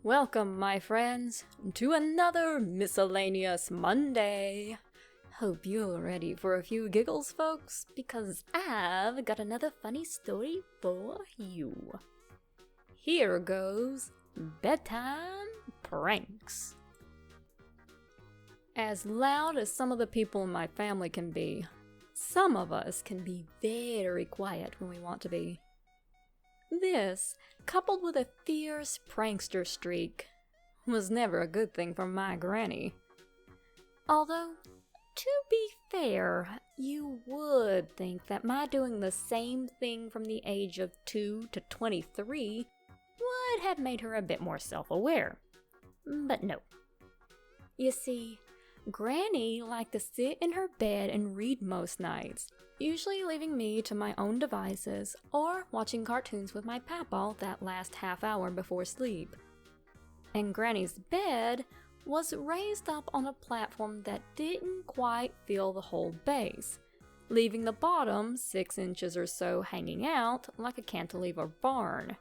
Welcome, my friends, to another miscellaneous Monday. Hope you're ready for a few giggles, folks, because I've got another funny story for you. Here goes Bedtime Pranks. As loud as some of the people in my family can be, some of us can be very quiet when we want to be. This, coupled with a fierce prankster streak, was never a good thing for my granny. Although, to be fair, you would think that my doing the same thing from the age of 2 to 23 would have made her a bit more self-aware. But no. You see, Granny liked to sit in her bed and read most nights, usually leaving me to my own devices or watching cartoons with my papa that last half hour before sleep. And Granny's bed was raised up on a platform that didn't quite fill the whole base, leaving the bottom 6 inches or so hanging out like a cantilever barn.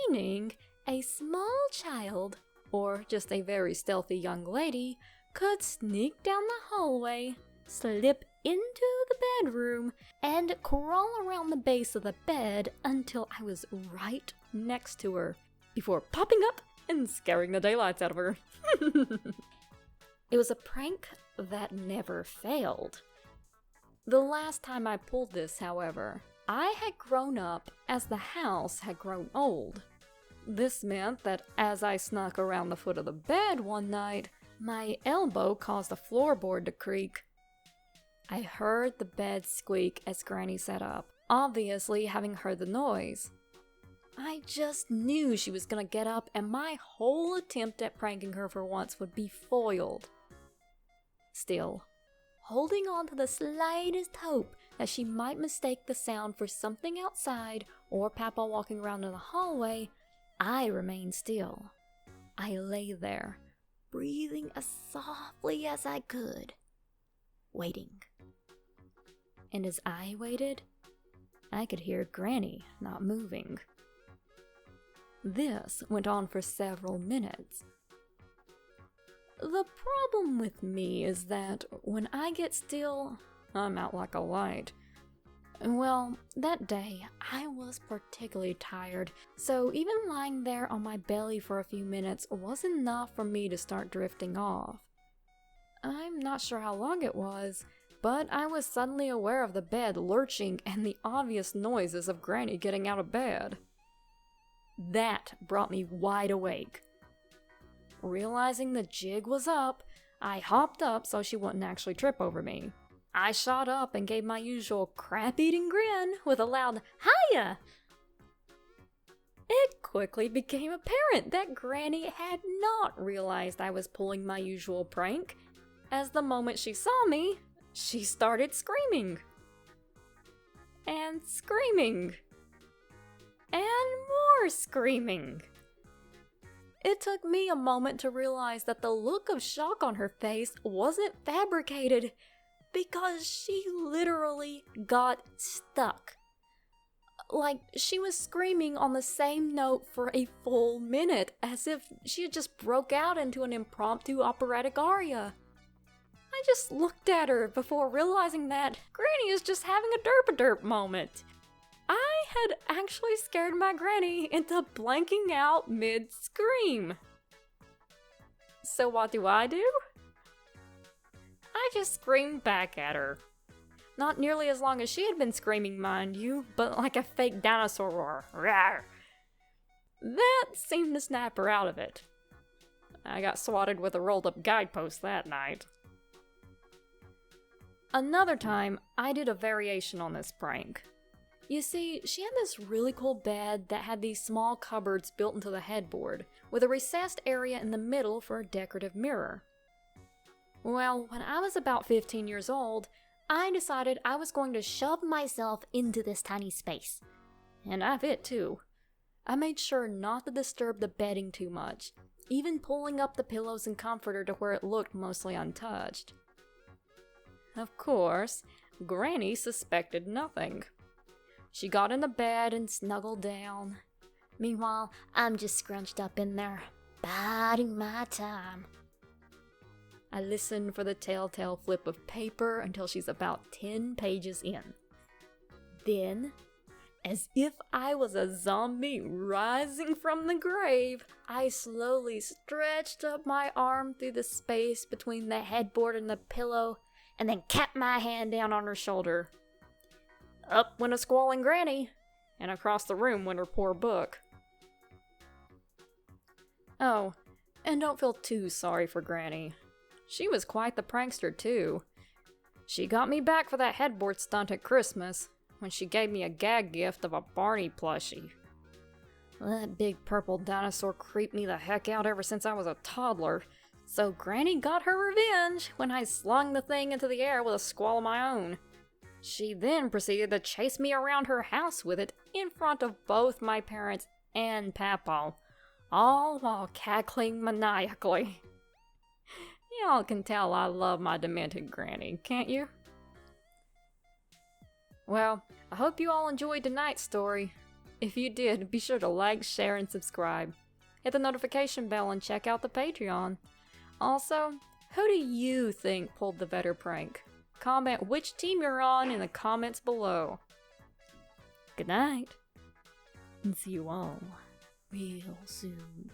Meaning, a small child, or just a very stealthy young lady, could sneak down the hallway, slip into the bedroom, and crawl around the base of the bed until I was right next to her, before popping up and scaring the daylights out of her. It was a prank that never failed. The last time I pulled this, however, I had grown up as the house had grown old. This meant that as I snuck around the foot of the bed one night, my elbow caused the floorboard to creak. I heard the bed squeak as Granny sat up, obviously having heard the noise. I just knew she was gonna get up and my whole attempt at pranking her for once would be foiled. Still, holding on to the slightest hope that she might mistake the sound for something outside or Papa walking around in the hallway, I remained still. I lay there, breathing as softly as I could, waiting. And as I waited, I could hear Granny not moving. This went on for several minutes. The problem with me is that when I get still, I'm out like a light. Well, that day, I was particularly tired, so even lying there on my belly for a few minutes was enough for me to start drifting off. I'm not sure how long it was, but I was suddenly aware of the bed lurching and the obvious noises of Granny getting out of bed. That brought me wide awake. Realizing the jig was up, I hopped up so she wouldn't actually trip over me. I shot up and gave my usual crap-eating grin with a loud "Hiya!" It quickly became apparent that Granny had not realized I was pulling my usual prank, as the moment she saw me, she started screaming. And screaming. And more screaming. It took me a moment to realize that the look of shock on her face wasn't fabricated, because she literally got stuck. Like, she was screaming on the same note for a full minute, as if she had just broke out into an impromptu operatic aria. I just looked at her before realizing that Granny is just having a derp-a-derp moment. I had actually scared my Granny into blanking out mid-scream. So what do? I just screamed back at her. Not nearly as long as she had been screaming, mind you, but like a fake dinosaur roar. Rawr. That seemed to snap her out of it. I got swatted with a rolled-up guidepost that night. Another time, I did a variation on this prank. You see, she had this really cool bed that had these small cupboards built into the headboard, with a recessed area in the middle for a decorative mirror. Well, when I was about 15 years old, I decided I was going to shove myself into this tiny space. And I fit too. I made sure not to disturb the bedding too much, even pulling up the pillows and comforter to where it looked mostly untouched. Of course, Granny suspected nothing. She got in the bed and snuggled down, Meanwhile, I'm just scrunched up in there, biding my time. I listen for the telltale flip of paper until she's about 10 pages in. Then, as if I was a zombie rising from the grave, I slowly stretched up my arm through the space between the headboard and the pillow, and then capped my hand down on her shoulder. Up went a squalling granny, and across the room went her poor book. Oh, and don't feel too sorry for Granny. She was quite the prankster, too. She got me back for that headboard stunt at Christmas, when she gave me a gag gift of a Barney plushie. That big purple dinosaur creeped me the heck out ever since I was a toddler, so Granny got her revenge when I slung the thing into the air with a squall of my own. She then proceeded to chase me around her house with it in front of both my parents and Papa, all while cackling maniacally. Y'all can tell I love my demented Granny, can't you? Well, I hope you all enjoyed tonight's story. If you did, be sure to like, share, and subscribe. Hit the notification bell and check out the Patreon. Also, who do you think pulled the better prank? Comment which team you're on in the comments below. Good night, and see you all real soon.